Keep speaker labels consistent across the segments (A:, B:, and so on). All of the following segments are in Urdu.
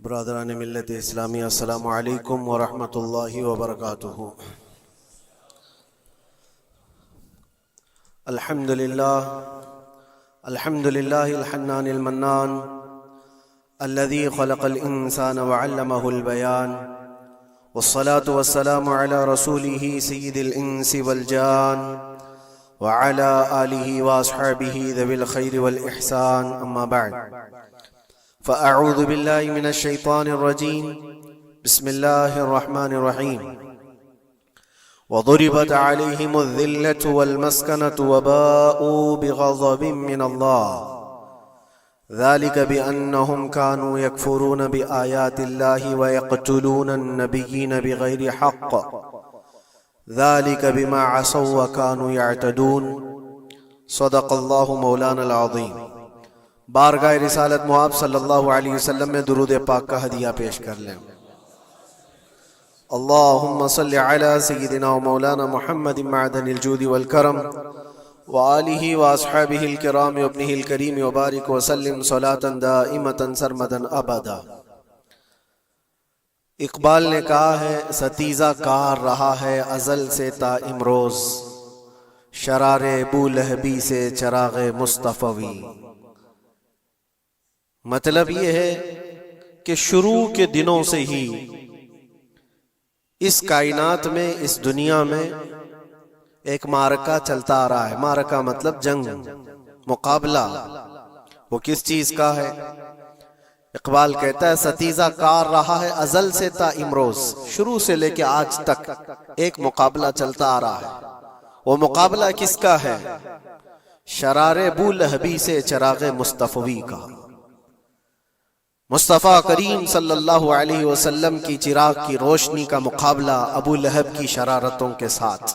A: برادران ملت اسلامی، السلام علیکم ورحمۃ اللہ وبرکاتہ۔ الحمد للہ الحنان المنان الذي خلق الانسان وعلمه البيان، والصلاة والسلام على رسوله سید الانس والجان وعلى آلہ واصحابہ ذوی الخیر والاحسان، اما بعد فأعوذ باللہ من الشیطان الرجیم، بسم اللہ الرحمن الرحیم۔ وضربت علیہم الذلة والمسکنة وباءوا بغضب من اللہ ذلك بأنهم كانوا يكفرون بآيات الله ويقتلون النبيين بغير حق ذلك بما عصوا وكانوا يعتدون، صدق اللہ مولانا العظیم۔ بارگاہ رسالت محب صلی اللہ علیہ وسلم میں درود پاک کا ہدیہ پیش کر لیں۔ اللہم صلی علی سیدنا و مولانا محمد معدن الجود والکرم وآلہ واصحابہ الکرام وابنہ الکریم وبارک وسلم صلاة دائمتا سرمدا ابدا۔ اقبال نے کہا ہے، ستیزہ کار رہا ہے ازل سے تا امروز، شرار بولہبی سے چراغ مصطفی۔ مطلب یہ ہے کہ شروع کے دنوں سے ہی اس کائنات میں، اس دنیا میں ایک معرکہ چلتا آ رہا ہے۔ معرکہ مطلب جنگ، مقابلہ۔ وہ کس چیز کا ہے؟ اقبال کہتا ہے ستیزہ کار رہا ہے ازل سے تا امروز، شروع سے لے کے آج تک ایک مقابلہ چلتا آ رہا ہے۔ وہ مقابلہ کس کا ہے؟ شرار بولہبی سے چراغ مصطفی کا۔ مصطفیٰ کریم صلی اللہ علیہ وسلم کی چراغ کی روشنی کا مقابلہ ابو لہب کی شرارتوں کے ساتھ۔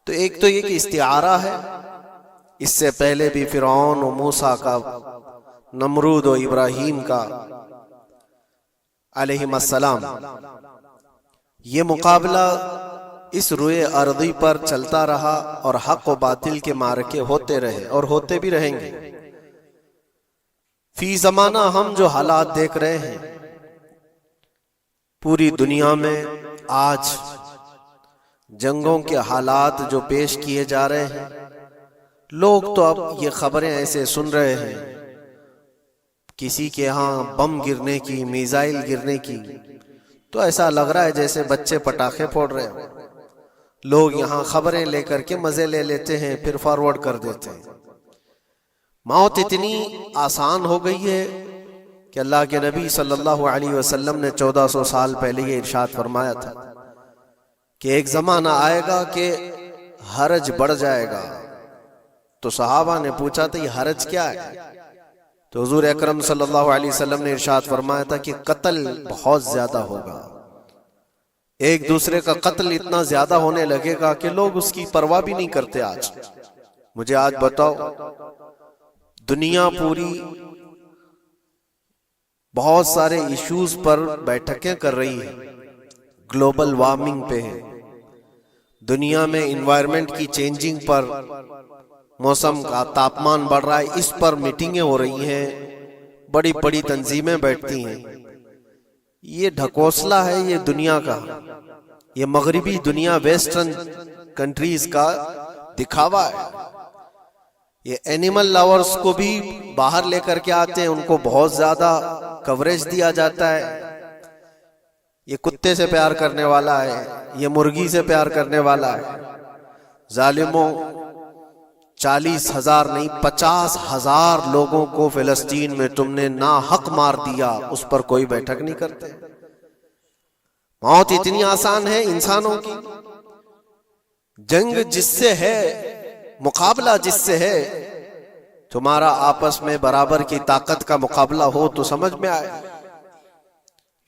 A: تو ایک تو یہ کہ استعارہ ہے، اس سے پہلے بھی فرعون و موسیٰ کا، نمرود و ابراہیم کا علیہم السلام، یہ مقابلہ اس روئے ارضی پر چلتا رہا اور حق و باطل کے معرکے ہوتے رہے اور ہوتے بھی رہیں گے۔ فی زمانہ ہم جو حالات دیکھ رہے ہیں پوری دنیا میں، آج جنگوں کے حالات جو پیش کیے جا رہے ہیں، لوگ تو اب یہ خبریں ایسے سن رہے ہیں، کسی کے ہاں بم گرنے کی، میزائل گرنے کی، تو ایسا لگ رہا ہے جیسے بچے پٹاخے پھوڑ رہے ہیں۔ لوگ یہاں خبریں لے کر کے مزے لے لیتے ہیں، پھر فارورڈ کر دیتے ہیں۔ موت اتنی آسان ہو گئی ہے کہ اللہ کے نبی صلی اللہ علیہ وسلم نے 1400 سال پہلے یہ ارشاد فرمایا تھا کہ ایک زمانہ آئے گا کہ حرج بڑھ جائے گا۔ تو صحابہ نے پوچھا تھا یہ حرج کیا ہے؟ تو حضور اکرم صلی اللہ علیہ وسلم نے ارشاد فرمایا تھا کہ قتل بہت زیادہ ہوگا، ایک دوسرے کا قتل اتنا زیادہ ہونے لگے گا کہ لوگ اس کی پرواہ بھی نہیں کرتے۔ آج مجھے آج بتاؤ، دنیا پوری بہت سارے ایشوز پر بیٹھکیں کر رہی ہے، گلوبل وارمنگ پہ ہے، دنیا میں انوائرمنٹ کی چینجنگ پر، موسم کا تاپمان بڑھ رہا ہے، اس پر میٹنگیں ہو رہی ہیں، بڑی بڑی تنظیمیں بیٹھتی ہیں۔ یہ ڈھکوسلا ہے یہ دنیا کا، یہ مغربی دنیا، ویسٹرن کنٹریز کا دکھاوا ہے۔ یہ اینیمل لاورز کو بھی باہر لے کر کے آتے ہیں، ان کو بہت زیادہ کوریج دیا جاتا ہے۔ یہ کتے سے پیار کرنے والا ہے، یہ مرغی سے پیار کرنے والا ہے۔ ظالموں، 40,000 نہیں 50,000 لوگوں کو فلسطین میں تم نے ناحق مار دیا، اس پر کوئی بیٹھک نہیں کرتے۔ موت اتنی آسان ہے انسانوں کی۔ جنگ جس سے ہے، مقابلہ جس سے ہے، تمہارا آپس میں برابر کی طاقت کا مقابلہ ہو تو سمجھ میں آئے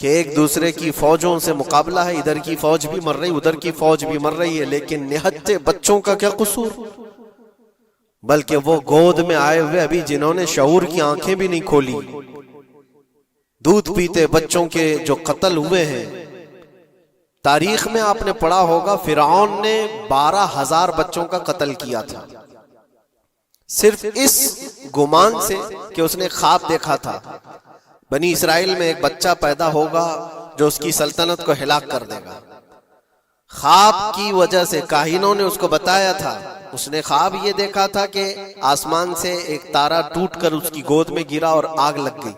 A: کہ ایک دوسرے کی فوجوں سے مقابلہ ہے، ادھر کی فوج بھی مر رہی، ادھر کی فوج بھی مر رہی ہے، لیکن نہتے بچوں کا کیا قصور؟ بلکہ وہ گود میں آئے ہوئے ابھی جنہوں نے شعور کی آنکھیں بھی نہیں کھولی، دودھ پیتے بچوں کے جو قتل ہوئے ہیں۔ تاریخ میں آپ نے پڑھا ہوگا فرعون نے 12,000 بچوں کا قتل کیا تھا، صرف اس گمان سے کہ اس نے خواب دیکھا تھا بنی اسرائیل میں ایک بچہ پیدا ہوگا جو اس کی سلطنت کو ہلاک کر دے گا۔ خواب کی وجہ سے کاہنوں نے اس کو بتایا تھا، اس نے خواب یہ دیکھا تھا کہ آسمان سے ایک تارا ٹوٹ کر اس کی گود میں گرا اور آگ لگ گئی۔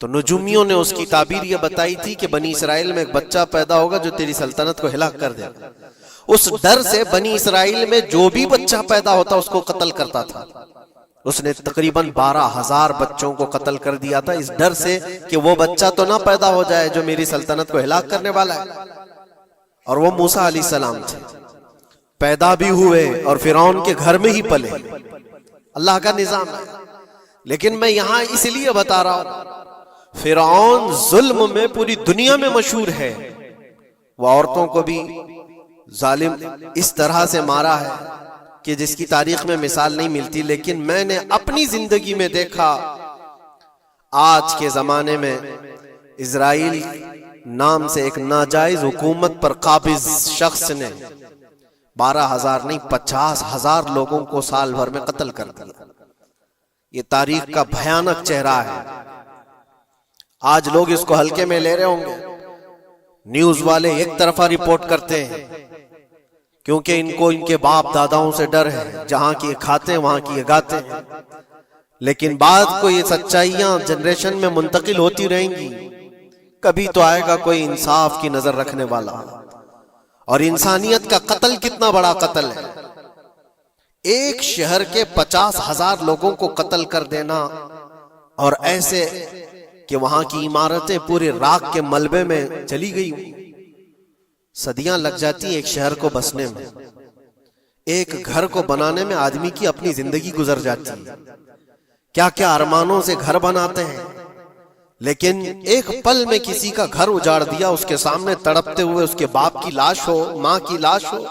A: تو نجومیوں نے اس کی تعبیر یہ بتائی تھی کہ بنی اسرائیل میں ایک بچہ پیدا ہوگا جو تیری سلطنت کو ہلاک کر دے گا۔ اس ڈر سے بنی اسرائیل میں جو بھی بچہ پیدا ہوتا اس کو قتل کرتا تھا۔ اس نے تقریباً 12,000 بچوں کو قتل کر دیا تھا، اس ڈر سے کہ وہ بچہ تو نہ پیدا ہو جائے جو میری سلطنت کو ہلاک کرنے والا ہے۔ اور وہ موسیٰ علیہ السلام تھے، پیدا بھی ہوئے اور فرعون کے گھر میں ہی پلے۔ اللہ کا نظام ہے۔ لیکن میں یہاں اس لیے بتا رہا ہوں، فرعون ظلم میں پوری دنیا میں مشہور ہے۔ وہ عورتوں کو بھی ظالم اس طرح سے مارا ہے کہ جس کی تاریخ میں مثال نہیں ملتی۔ لیکن میں نے اپنی زندگی میں دیکھا، آج کے زمانے میں اسرائیل نام سے ایک ناجائز حکومت پر قابض شخص نے 12,000 نہیں 50,000 لوگوں کو سال بھر میں قتل کر دیا۔ یہ تاریخ کا بھیانک چہرہ ہے۔ آج لوگ اس کو ہلکے میں لے رہے ہوں گے، نیوز والے ایک طرفہ رپورٹ کرتے ہیں کیونکہ ان کو ان کے باپ داداؤں سے ڈر ہے، جہاں کی کھاتے ہیں وہاں کی گاتے ہیں۔ لیکن بعد کو یہ سچائیاں جنریشن میں منتقل ہوتی رہیں گی، کبھی تو آئے گا کوئی انصاف کی نظر رکھنے والا۔ اور انسانیت کا قتل کتنا بڑا قتل ہے، ایک شہر کے 50,000 لوگوں کو قتل کر دینا، اور ایسے کہ وہاں کی عمارتیں پورے راکھ کے ملبے میں چلی گئی۔ صدیاں لگ جاتی ایک شہر کو بسنے میں، ایک گھر کو بنانے میں آدمی کی اپنی زندگی گزر جاتی ہے۔ کیا کیا ارمانوں سے گھر بناتے ہیں، لیکن ایک پل میں کسی کا گھر اجاڑ دیا، اس کے سامنے تڑپتے ہوئے اس کے باپ کی لاش ہو، ماں کی لاش ہو۔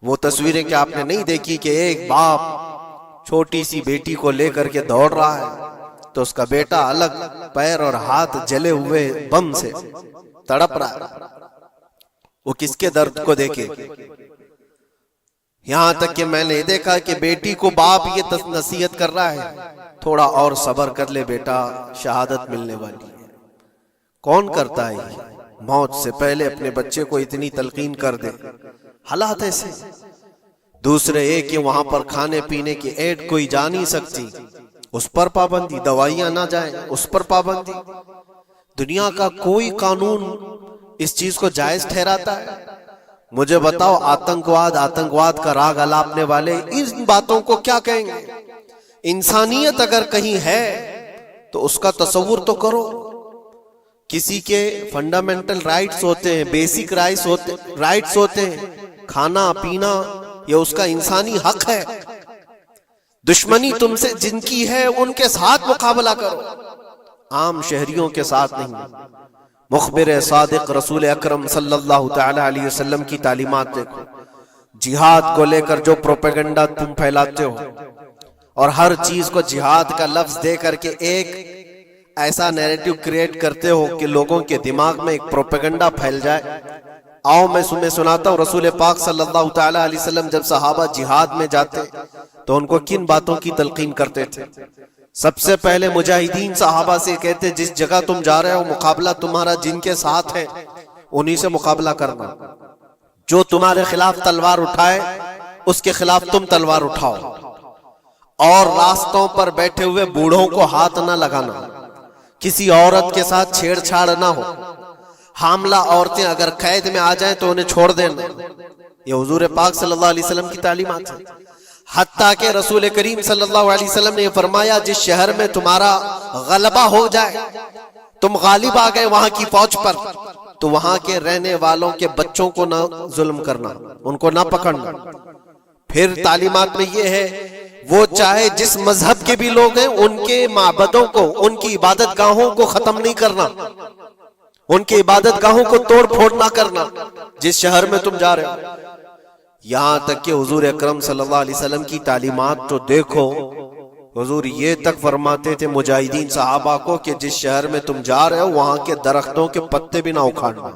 A: وہ تصویریں کہ آپ نے نہیں دیکھی کہ ایک باپ چھوٹی سی بیٹی کو لے کر کے دوڑ رہا ہے تو اس کا بیٹا الگ پیر اور ہاتھ جلے ہوئے بم سے تڑپ رہا ہے، وہ کس کے درد کو دیکھے۔ یہاں تک کہ میں نے دیکھا کہ بیٹی کو باپ یہ نصیحت کر رہا ہے، تھوڑا اور صبر کر لے بیٹا، شہادت ملنے والی ہے۔ کون کرتا ہے یہ؟ موت سے پہلے اپنے بچے کو اتنی تلقین کر دے۔ حالات ایسے۔ دوسرے ایک کہ وہاں پر کھانے پینے کی ایڈ کوئی جا نہیں سکتی، اس پر پابندی، دوائیاں نہ جائیں اس پر پابندی۔ دنیا کا کوئی قانون اس چیز کو جائز ٹھہراتا ہے؟ مجھے بتاؤ، آتنکواد کا راگ الاپنے والے ان باتوں کو کیا کہیں گے؟ انسانیت اگر کہیں ہے تو اس کا تصور تو کرو۔ کسی کے فنڈامنٹل رائٹس ہوتے ہیں، بیسک رائٹس ہوتے ہیں، کھانا پینا یہ اس کا انسانی حق ہے۔ دشمنی تم سے جن کی ہے ان کے ساتھ مقابلہ کرو، عام شہریوں کے ساتھ نہیں۔ مخبر صادق رسول اکرم صلی اللہ تعالی علیہ وسلم کی تعلیمات دیکھو۔ جہاد کو لے کر جو پروپیگنڈا تم پھیلاتے ہو اور ہر چیز کو جہاد کا لفظ دے کر کے ایک ایسا نیریٹو کریٹ کرتے ہو کہ لوگوں کے دماغ میں ایک پروپیگنڈا پھیل جائے۔ آؤ میں سناتا ہوں، رسول پاک صلی اللہ تعالی علیہ وسلم جب صحابہ جہاد میں جاتے تو ان کو کن باتوں کی تلقین کرتے تھے؟ سب سے پہلے مجاہدین صحابہ سے کہتے جس جگہ تم جا رہے ہو مقابلہ تمہارا جن کے ساتھ ہے انہی سے مقابلہ کرنا، جو تمہارے خلاف تلوار اٹھائے اس کے خلاف تم تلوار اٹھاؤ، اور راستوں پر بیٹھے ہوئے بوڑھوں کو ہاتھ نہ لگانا، کسی عورت کے ساتھ چھیڑ چھاڑ نہ ہو، حاملہ عورتیں اگر قید میں آ جائیں تو انہیں چھوڑ دینا۔ یہ حضور پاک صلی اللہ علیہ وسلم کی تعلیمات ہیں۔ حتیٰ کہ رسول کریم صلی اللہ علیہ وسلم نے یہ فرمایا جس شہر میں تمہارا غلبہ ہو جائے، تم غالب آ گئے وہاں کی فوج پر، تو وہاں کے رہنے والوں کے بچوں کو نہ ظلم کرنا، ان کو نہ پکڑنا۔ پھر تعلیمات میں یہ ہے وہ چاہے جس مذہب کے بھی لوگ ہیں ان کے معبدوں کو، ان کی عبادت گاہوں کو ختم نہیں کرنا، ان کی عبادت گاہوں کو توڑ پھوڑ نہ کرنا جس شہر میں تم جا رہے ہو۔ یہاں تک کہ حضور اکرم صلی اللہ علیہ وسلم کی تعلیمات تو دیکھو، حضور یہ تک فرماتے تھے مجاہدین صحابہ کو کہ جس شہر میں تم جا رہے ہو وہاں کے درختوں کے پتے بھی نہ اکھاڑنا،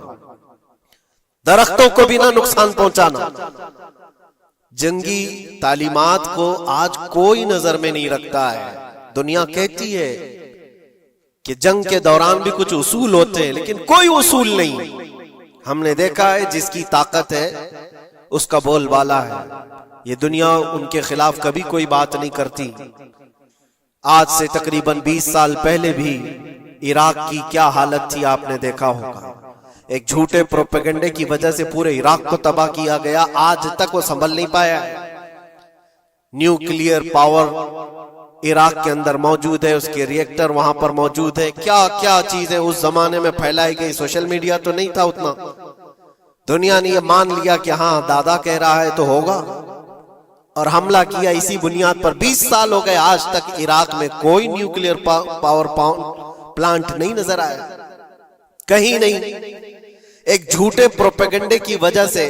A: درختوں کو بھی نہ نقصان پہنچانا۔ جنگی تعلیمات کو آج کوئی نظر میں نہیں رکھتا ہے۔ دنیا کہتی ہے کہ جنگ کے دوران بھی کچھ اصول ہوتے ہیں، لیکن کوئی اصول نہیں۔ ہم نے دیکھا ہے جس کی طاقت ہے اس کا بول بالا ہے، یہ دنیا ان کے خلاف کبھی کوئی بات نہیں کرتی۔ آج سے تقریباً 20 سال پہلے بھی عراق کی کیا حالت تھی آپ نے دیکھا ہوگا، ایک جھوٹے پروپیگنڈے کی وجہ سے پورے عراق کو تباہ کیا گیا، آج تک وہ سنبھل نہیں پایا۔ نیوکلیئر پاور عراق کے اندر موجود ہے، اس کے ری ایکٹر وہاں پر موجود ہے، کیا کیا چیزیں اس زمانے میں پھیلائی گئی۔ سوشل میڈیا تو نہیں تھا اتنا، دنیا نے یہ مان لیا کہ ہاں دادا کہہ رہا ہے تو ہوگا، اور حملہ کیا اسی بنیاد پر۔ 20 سال ہو گئے، آج تک عراق میں کوئی نیوکلیئر پاور پلانٹ نہیں نظر آیا، کہیں نہیں۔ ایک جھوٹے پروپیگنڈے کی وجہ سے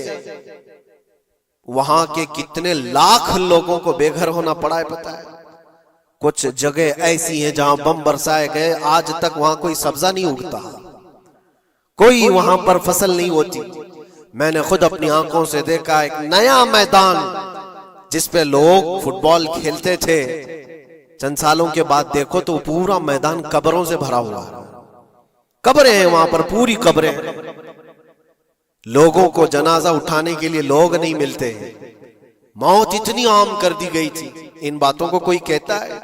A: وہاں کے کتنے لاکھ لوگوں کو بے گھر ہونا پڑا ہے پتہ ہے۔ کچھ جگہ ایسی ہیں جہاں بم برسائے گئے، آج تک وہاں کوئی سبزہ نہیں اگتا، کوئی وہاں پر فصل نہیں ہوتی۔ میں نے خود اپنی آنکھوں سے دیکھا ایک نیا میدان جس پہ لوگ فٹ بال کھیلتے تھے، چند سالوں کے بعد دیکھو تو پورا میدان قبروں سے بھرا ہوا ہے، قبریں ہیں وہاں پر، پوری قبریں، لوگوں کو جنازہ اٹھانے کے لیے لوگ نہیں ملتے، موت اتنی عام کر دی گئی تھی۔ ان باتوں کو کوئی کہتا ہے؟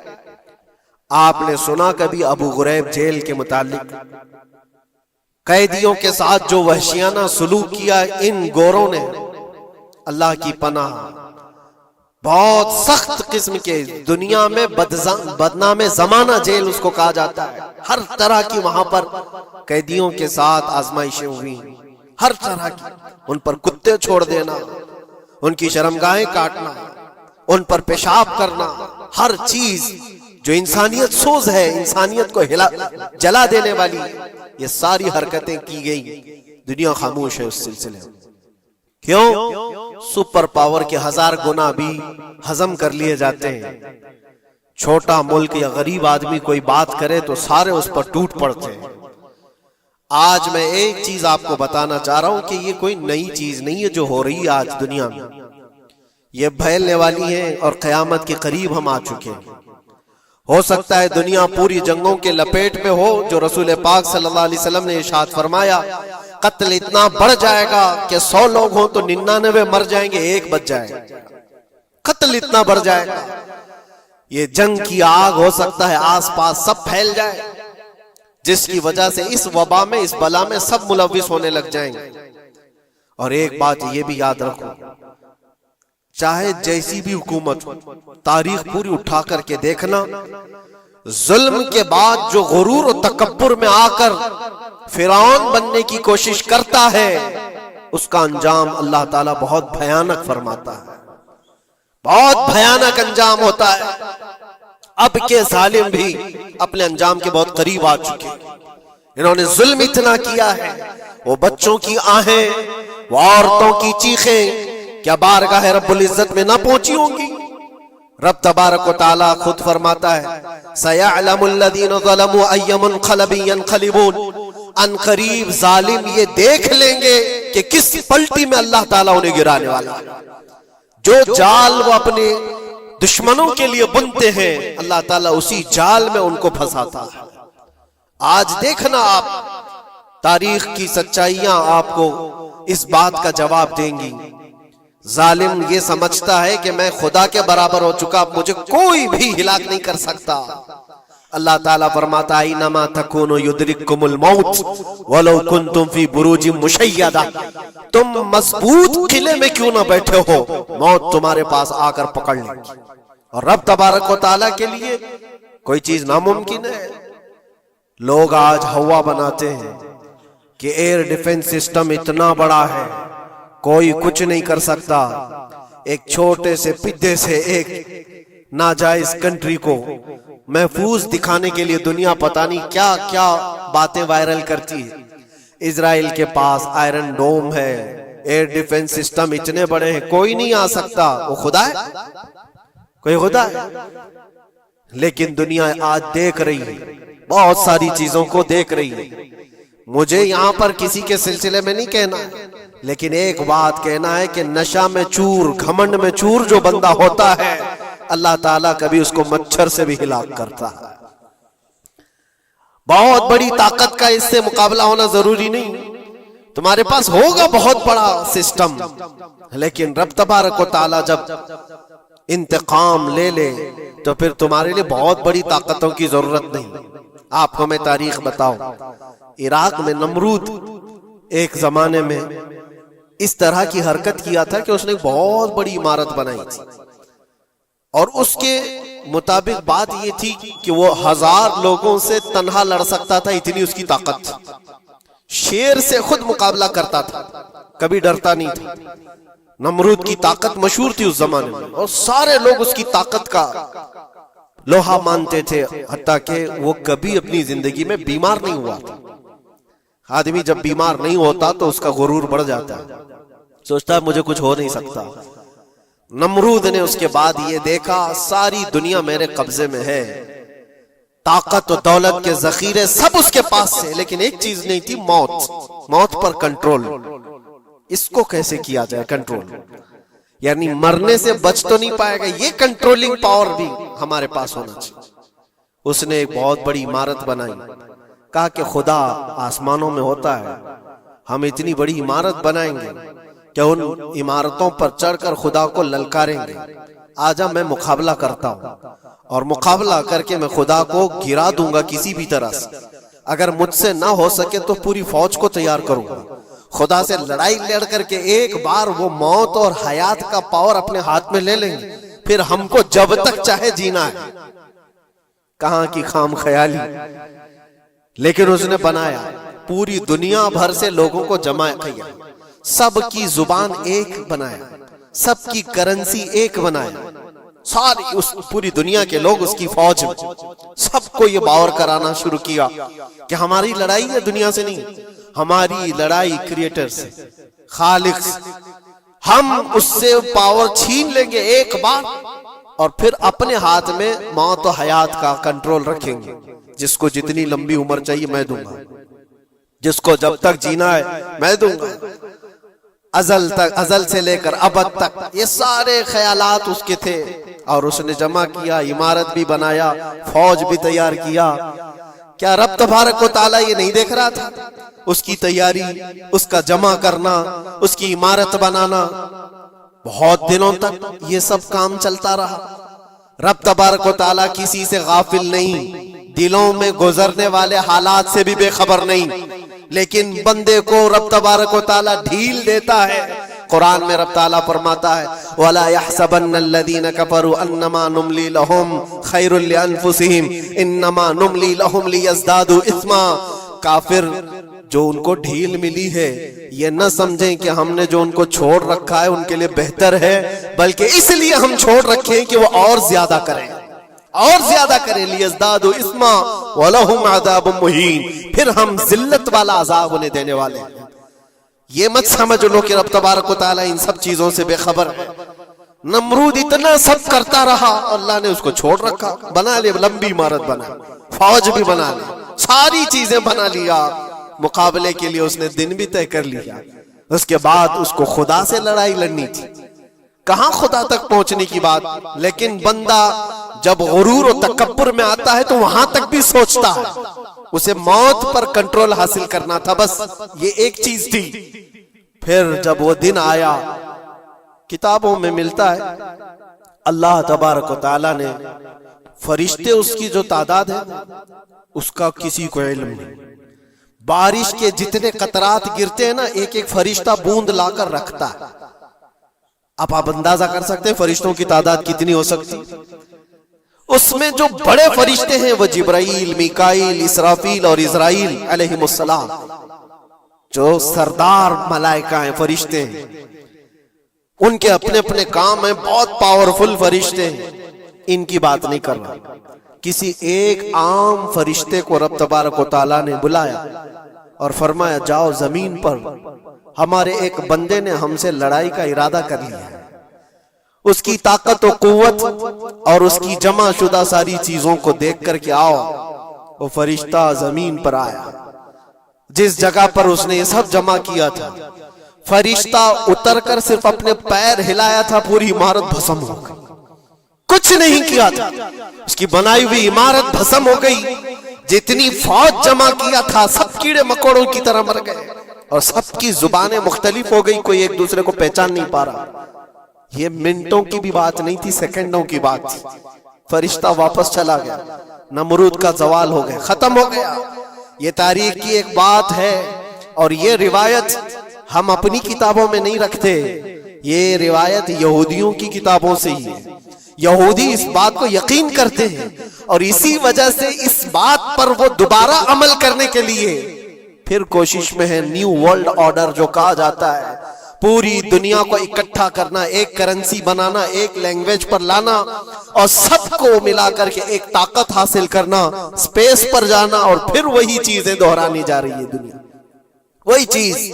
A: آپ نے سنا کبھی ابو غریب جیل کے متعلق؟ قیدیوں کے ساتھ جو وحشیانہ سلوک کیا ان گوروں نے، اللہ کی پناہ، بہت سخت قسم کے، دنیا میں بدنام زمانہ جیل اس کو کہا جاتا ہے۔ ہر طرح کی وہاں پر قیدیوں کے ساتھ آزمائشیں ہوئی، ہر طرح کی، ان پر کتے چھوڑ دینا، ان کی شرمگاہیں کاٹنا، ان پر پیشاب کرنا، ہر چیز جو انسانیت سوز ہے، انسانیت کو جلا دینے والی، یہ ساری حرکتیں کی گئی۔ دنیا خاموش ہے اس سلسلے میں، کیوں؟ سپر پاور کے 1000 گنا بھی ہضم کر لیے جاتے ہیں۔ چھوٹا ملک یا غریب آدمی کوئی بات کرے تو سارے اس پر ٹوٹ پڑتے ہیں۔ آج میں ایک چیز آپ کو بتانا چاہ رہا ہوں کہ یہ کوئی نئی چیز نہیں ہے جو ہو رہی ہے آج دنیا میں، یہ پھیلنے والی ہے اور قیامت کے قریب ہم آ چکے ہیں۔ ہو سکتا ہے دنیا پوری جنگوں کے لپیٹ میں ہو، جو رسول پاک صلی اللہ علیہ وسلم نے ارشاد فرمایا، قتل اتنا بڑھ جائے گا کہ 100 لوگ ہوں تو 99 مر جائیں گے، ایک بچ جائے گا، قتل اتنا بڑھ جائے گا۔ یہ جنگ کی آگ ہو سکتا ہے آس پاس سب پھیل جائے، جس کی وجہ سے اس وبا میں، اس بلا میں سب ملوث ہونے لگ جائیں گے۔ اور ایک بات یہ بھی یاد رکھو، چاہے جیسی بھی حکومت ہو، تاریخ پوری اٹھا کر کے دیکھنا، ظلم کے بعد جو غرور و تکبر میں آ کر فرعون بننے کی کوشش کرتا ہے، اس کا انجام اللہ تعالیٰ بہت بھیانک فرماتا ہے، بہت بھیانک انجام ہوتا ہے۔ اب کے ظالم بھی اپنے انجام کے بہت قریب آ چکے، انہوں نے ظلم اتنا کیا ہے، وہ بچوں کی آہیں، وہ عورتوں کی چیخیں کیا بارگاہ رب العزت میں نہ پہنچی ہوں گی؟ رب تبارک و تعالیٰ خود فرماتا ہے، سَيَعْلَمُ الَّذِينَ ظَلَمُوا أَيَّ مُنْقَلَبٍ يَنْقَلِبُونَ، ان قریب ظالم یہ دیکھ لیں گے کہ کس پلٹی میں اللہ تعالیٰ انہیں گرانے والا ہے۔ جو جال وہ اپنے دشمنوں کے لیے بنتے ہیں، اللہ تعالیٰ اسی جال میں ان کو پھنساتا ہے۔ آج دیکھنا آپ، تاریخ کی سچائیاں آپ کو اس بات کا جواب دیں گی۔ ظالم یہ سمجھتا ہے کہ میں خدا کے برابر ہو چکا، مجھے کوئی بھی ہلاک نہیں کر سکتا۔ اللہ تعالیٰ فرماتا ہے، اینما تکونوا یدرککم الموت ولو کنتم فی بروج مشیدہ، تم مضبوط قلعے میں کیوں نہ بیٹھے ہو، موت تمہارے پاس آ کر پکڑ لے گی۔ اور رب تبارک و تعالیٰ کے لیے کوئی چیز ناممکن ہے۔ لوگ آج ہوا بناتے ہیں کہ ایئر ڈیفنس سسٹم اتنا بڑا ہے کوئی کچھ نہیں کر سکتا۔ ایک چھوٹے سے پدے سے ایک ناجائز کنٹری کو محفوظ دکھانے کے لیے دنیا پتہ نہیں کیا کیا باتیں وائرل کرتی ہے۔ اسرائیل کے پاس آئرن ڈوم ہے، ایئر ڈیفنس سسٹم اتنے بڑے ہیں، کوئی نہیں آ سکتا۔ وہ خدا ہے؟ کوئی خدا ہے؟ لیکن دنیا آج دیکھ رہی ہے، بہت ساری چیزوں کو دیکھ رہی ہے۔ مجھے یہاں پر کسی کے سلسلے میں نہیں کہنا، لیکن ایک بات کہنا ہے کہ نشہ میں چور، گھمنڈ میں چور جو بندہ ہوتا ہے، اللہ تعالیٰ کبھی اس کو مچھر سے بھی ہلاک کرتا ہے۔ بہت بڑی طاقت کا اس سے مقابلہ ہونا ضروری نہیں، تمہارے پاس ہوگا بہت بڑا سسٹم، لیکن رب تبارک و تعالی جب انتقام لے لے تو پھر تمہارے لیے بہت بڑی طاقتوں کی ضرورت نہیں۔ آپ کو میں تاریخ بتاؤں، عراق میں نمرود ایک زمانے میں اس طرح کی حرکت کیا تھا کہ اس نے بہت بڑی عمارت بنائی تھی، اور اس کے مطابق بات یہ تھی کہ وہ 1000 لوگوں سے تنہا لڑ سکتا تھا، اتنی اس کی طاقت تھی۔ شیر سے خود مقابلہ کرتا تھا، کبھی ڈرتا نہیں تھا۔ نمرود کی طاقت مشہور تھی اس زمانے میں، اور سارے لوگ اس کی طاقت کا لوہا مانتے تھے، حتیٰ کہ وہ کبھی اپنی زندگی میں بیمار نہیں ہوا تھا۔ آدمی جب بیمار نہیں ہوتا تو اس کا غرور بڑھ جاتا ہے، سوچتا ہے مجھے کچھ ہو نہیں سکتا۔ نمرود نے اس کے بعد یہ دیکھا ساری دنیا میرے قبضے میں ہے، طاقت و دولت کے ذخیرے سب اس کے پاس سے، لیکن ایک چیز نہیں تھی، موت پر کنٹرول۔ اس کو کیسے کیا جائے کنٹرول؟ یعنی مرنے سے بچ تو نہیں پائے گا، یہ کنٹرولنگ پاور بھی ہمارے پاس ہونا چاہیے۔ اس نے ایک بہت بڑی عمارت بنائی، کہا کہ خدا آسمانوں میں ہوتا ہے، ہم اتنی بڑی عمارت بنائیں گے کہ ان عمارتوں پر چڑھ کر خدا کو للکاریں گے، آجا میں مقابلہ کرتا ہوں، اور مقابلہ کر کے میں خدا کو گرا دوں گا کسی بھی طرح سے۔ اگر مجھ سے نہ ہو سکے تو پوری فوج کو تیار کروں گا، خدا سے لڑائی لڑ کر کے ایک بار وہ موت اور حیات کا پاور اپنے ہاتھ میں لے لیں گے، پھر ہم کو جب تک چاہے جینا ہے۔ کہاں کی خام خیالی! لیکن اس نے بنایا، پوری دنیا بھر سے لوگوں کو جمع کیا، سب کی زبان ایک بنایا، سب کی کرنسی ایک بنایا، ساری اس پوری دنیا کے لوگ اس کی فوج میں، سب کو یہ باور کرانا شروع کیا کہ ہماری لڑائی ہے دنیا سے نہیں، ہماری لڑائی کریٹر سے، خالق سے۔ ہم اس سے پاور چھین لیں گے ایک بار، اور پھر اپنے ہاتھ میں موت و حیات کا کنٹرول رکھیں گے۔ جس کو جتنی لمبی عمر چاہیے میں دوں گا، جس کو جب تک جینا ہے میں دوں گا، ازل سے لے کر ابد تک۔ یہ سارے خیالات اس کے تھے، اور اس نے جمع کیا، عمارت بھی بنایا، فوج بھی تیار کیا۔ کیا رب تبارک و تعالیٰ یہ نہیں دیکھ رہا تھا؟ اس کی تیاری، اس کا جمع کرنا، اس کی عمارت بنانا، بہت دنوں تک یہ سب کام چلتا رہا۔ رب تبارک و تعالیٰ کسی سے غافل نہیں، دلوں میں گزرنے والے حالات سے بھی بے خبر نہیں، لیکن بندے کو رب تبارک و تعالیٰ ڈھیل دیتا ہے۔ قرآن میں رب تعالیٰ فرماتا ہے وَلَا يَحْسَبَنَّ الَّذِينَ كَفَرُوا أَنَّمَا نُمْلِي لَهُمْ خَيْرٌ لِأَنفُسِهِمْ إِنَّمَا نُمْلِي لَهُمْ لِيَزْدَادُوا إِثْمًا۔ کافر جو ان کو ڈھیل ملی ہے یہ نہ سمجھیں کہ ہم نے جو ان کو چھوڑ رکھا ہے ان کے لیے بہتر ہے، بلکہ اس لیے ہم چھوڑ رکھیں کہ وہ اور زیادہ کریں، اور زیادہ کریں۔ لیزدادوا اثما ولہم عذاب مہین، پھر ہم ذلت والا عذاب انہیں دینے والے ہیں۔ یہ مت سمجھ لو کہ رب تبارک و تعالیٰ ان سب چیزوں سے بے خبر ہے۔ نمرود اتنا سب کرتا رہا، اللہ نے اس کو چھوڑ رکھا، بنا لے لمبی عمارت، بنا فوج بھی بنا لی، ساری چیزیں بنا لیا۔ مقابلے کے لیے اس نے دن بھی طے کر لیا۔ اس کے بعد اس کو خدا سے لڑائی لڑنی تھی، کہاں خدا تک پہنچنے کی بات، لیکن بندہ جب غرور و تکبر میں آتا ہے تو وہاں تک بھی سوچتا ہے۔ اسے موت پر کنٹرول حاصل کرنا تھا، بس یہ ایک چیز تھی۔ پھر جب وہ دن آیا، کتابوں میں ملتا ہے اللہ تبارک و تعالیٰ نے فرشتے اس کی جو تعداد ہے اس کا کسی کو علم نہیں۔ بارش کے جتنے قطرات گرتے ہیں نا، ایک ایک فرشتہ بوند لا کر رکھتا ہے۔ اب آپ اندازہ کر سکتے ہیں فرشتوں کی تعداد کتنی ہو سکتی۔ اس میں جو بڑے فرشتے ہیں وہ جبرائیل، میکائیل، اسرافیل اور اسرائیل علیہم السلام، جو سردار ملائکہ ہیں، فرشتے ہیں، ان کے اپنے اپنے کام ہیں، بہت پاورفل فرشتے ہیں۔ ان کی بات نہیں کر رہا، کسی ایک عام فرشتے کو رب تبارک و تعالیٰ نے بلایا اور فرمایا جاؤ زمین پر، ہمارے ایک بندے نے ہم سے لڑائی کا ارادہ کر لیا ہے، اس کی طاقت و قوت اور اس کی جمع شدہ ساری چیزوں کو دیکھ کر کے آؤ۔ وہ فرشتہ زمین پر آیا، جس جگہ پر اس نے یہ سب جمع کیا تھا، فرشتہ اتر کر صرف اپنے پیر ہلایا تھا، پوری عمارت بھسم ہو گئی۔ کچھ نہیں کیا تھا، اس کی بنائی ہوئی عمارت بھسم ہو گئی، جتنی فوج جمع کیا تھا سب کیڑے مکوڑوں کی طرح مر گئے، اور سب کی زبانیں مختلف ہو گئی، کوئی ایک دوسرے کو پہچان نہیں پا رہا۔ یہ منٹوں کی بھی بات نہیں تھی، سیکنڈوں کی بات تھی۔ فرشتہ واپس چلا گیا، نمرود کا زوال ہو گیا، ختم ہو گیا۔ یہ تاریخ کی ایک بات ہے، اور یہ روایت ہم اپنی کتابوں میں نہیں رکھتے، یہ روایت یہودیوں کی کتابوں سے ہی ہے۔ یہودی اس بات کو یقین کرتے ہیں، اور اسی وجہ سے اس بات پر وہ دوبارہ عمل کرنے کے لیے پھر کوشش میں ہے۔ نیو ورلڈ آرڈر جو کہا جاتا ہے، پوری دنیا کو اکٹھا کرنا، ایک کرنسی بنانا، ایک لینگویج پر لانا، اور سب کو ملا کر کے ایک طاقت حاصل کرنا، سپیس پر جانا، اور پھر وہی چیزیں دہرانی جا رہی ہے دنیا۔ وہی چیز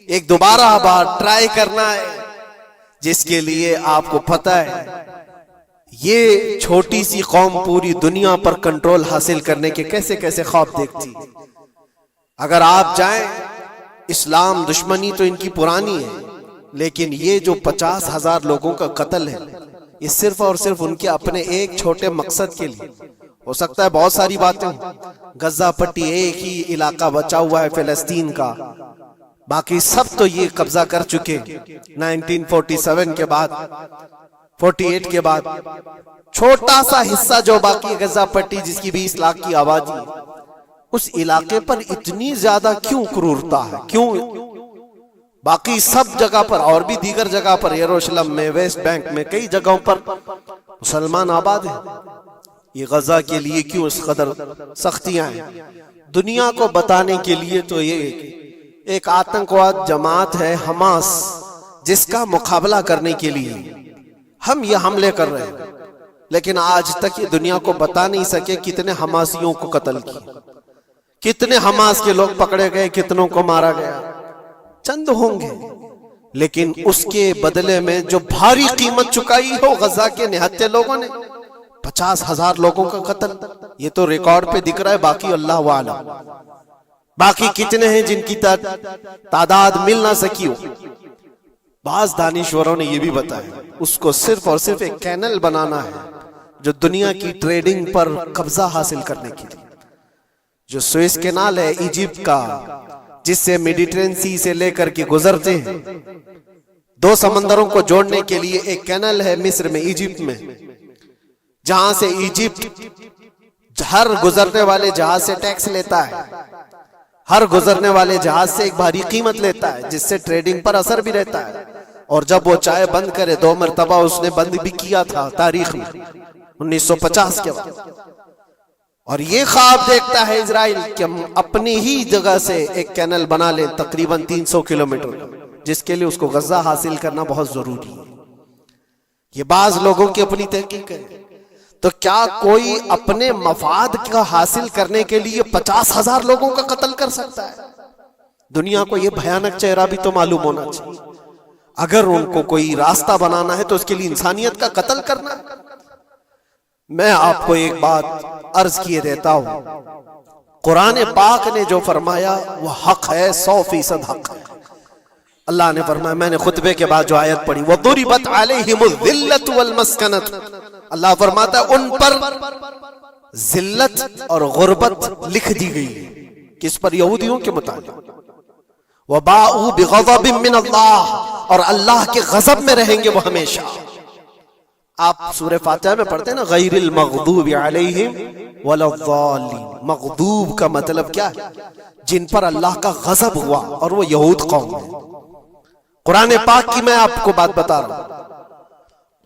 A: ایک دوبارہ بار ٹرائی کرنا ہے، جس کے لیے آپ کو پتہ ہے یہ چھوٹی سی قوم پوری دنیا پر کنٹرول حاصل کرنے کے کیسے کیسے خواب دیکھتی ہے۔ اگر آپ جائیں، اسلام دشمنی تو ان کی پرانی ہے، لیکن یہ جو 50,000 لوگوں کا قتل ہے، یہ صرف اور صرف ان کے اپنے ایک چھوٹے مقصد کے لیے۔ ہو سکتا ہے بہت ساری باتیں ہوں، غزہ پٹی ایک ہی علاقہ بچا ہوا ہے فلسطین کا، باقی سب تو یہ قبضہ کر چکے 1947 کے بعد، 48 کے بعد۔ چھوٹا سا حصہ جو باقی غزہ پٹی جس کی 20 لاکھ کی آبادی، اس علاقے پر اتنی زیادہ کیوں کرورتا ہے؟ کیوں؟ باقی سب جگہ پر اور بھی دیگر جگہ پر، یروشلم میں، ویسٹ بینک میں، کئی جگہوں پر مسلمان آباد ہیں، یہ غزہ کے لیے کیوں اس قدر سختیاں ہیں؟ دنیا کو بتانے کے لیے تو یہ ایک آتنکواد جماعت ہے حماس، جس کا مقابلہ کرنے کے لیے ہم یہ حملے کر رہے ہیں، لیکن آج تک یہ دنیا کو بتا نہیں سکے کتنے حماسیوں کو قتل کیا، کتنے حماس کے لوگ پکڑے گئے، کتنوں کو مارا گیا، چند ہوں گے، لیکن اس کے بدلے میں جو بھاری قیمت چکائی ہو غزہ کے نہتے لوگوں نے، 50,000 لوگوں کا قتل، یہ تو ریکارڈ پہ دکھ رہا ہے، باقی اللہ عالم، باقی کتنے ہیں جن کی تعداد مل نہ سکی ہو۔ بعض دانشوروں نے یہ بھی بتایا اس کو صرف اور صرف ایک کینل بنانا ہے جو دنیا کی ٹریڈنگ پر قبضہ حاصل کرنے کے لیے۔ جو سوئس کینال ہے ایجپٹ کا، جس سے میڈیٹرین سی سے لے کر کے گزرتے ہیں، 2 سمندروں کو جوڑنے کے لیے ایک کینل ہے مصر میں، ایجپٹ میں، جہاں سے ایجپٹ ہر گزرنے والے جہاز سے ٹیکس لیتا ہے، ہر گزرنے والے جہاز سے ایک بھاری قیمت لیتا ہے، جس سے ٹریڈنگ پر اثر بھی رہتا ہے۔ اور جب وہ چاہے بند کرے، 2 مرتبہ اس نے بند بھی کیا تھا تاریخ میں، 1950 کے بعد۔ اور یہ خواب دیکھتا ہے اسرائیل کہ ہم اپنی ہی جگہ سے ایک کینل بنا لیں تقریباً 300 کلومیٹر، جس کے لیے اس کو غزہ حاصل کرنا بہت ضروری ہے۔ یہ بعض لوگوں کی اپنی تحقیق ہے۔ تو کیا کوئی اپنے مفاد کا حاصل کرنے کے لیے 50,000 لوگوں کا قتل کر سکتا ہے؟ دنیا کو یہ بھیانک چہرہ بھی تو معلوم ہونا چاہیے۔ اگر ان کو کوئی راستہ بنانا ہے تو اس کے لیے انسانیت کا قتل کرنا ہے۔ میں آپ کو ایک بات عرض کیے دیتا ہوں، قرآن پاک نے جو فرمایا وہ حق ہے، 100% حق ہے۔ اللہ نے فرمایا، میں نے خطبے کے بعد جو آیت پڑھی، وَضُرِبَتْ عَلَيْهِمُ الذِّلَّةُ وَالْمَسْكَنَةُ، اللہ فرماتا ہے ان پر ذلت اور غربت لکھ دی گئی ہے۔ کس پر؟ یہودیوں کے متعلق۔ وَبَاءُوا بِغَضَبٍ مِّنَ اللَّهِ، اور اللہ کے غضب میں رہیں گے وہ ہمیشہ۔ آپ سورہ فاتحہ میں پڑھتے ہیں نا، غیر المغضوب علیہم ولا الضالین۔ مغضوب کا مطلب کیا ہے؟ جن پر اللہ کا غضب ہوا، اور وہ یہود قوم ہے۔ قرآن پاک کی میں آپ کو بات بتا رہا ہوں،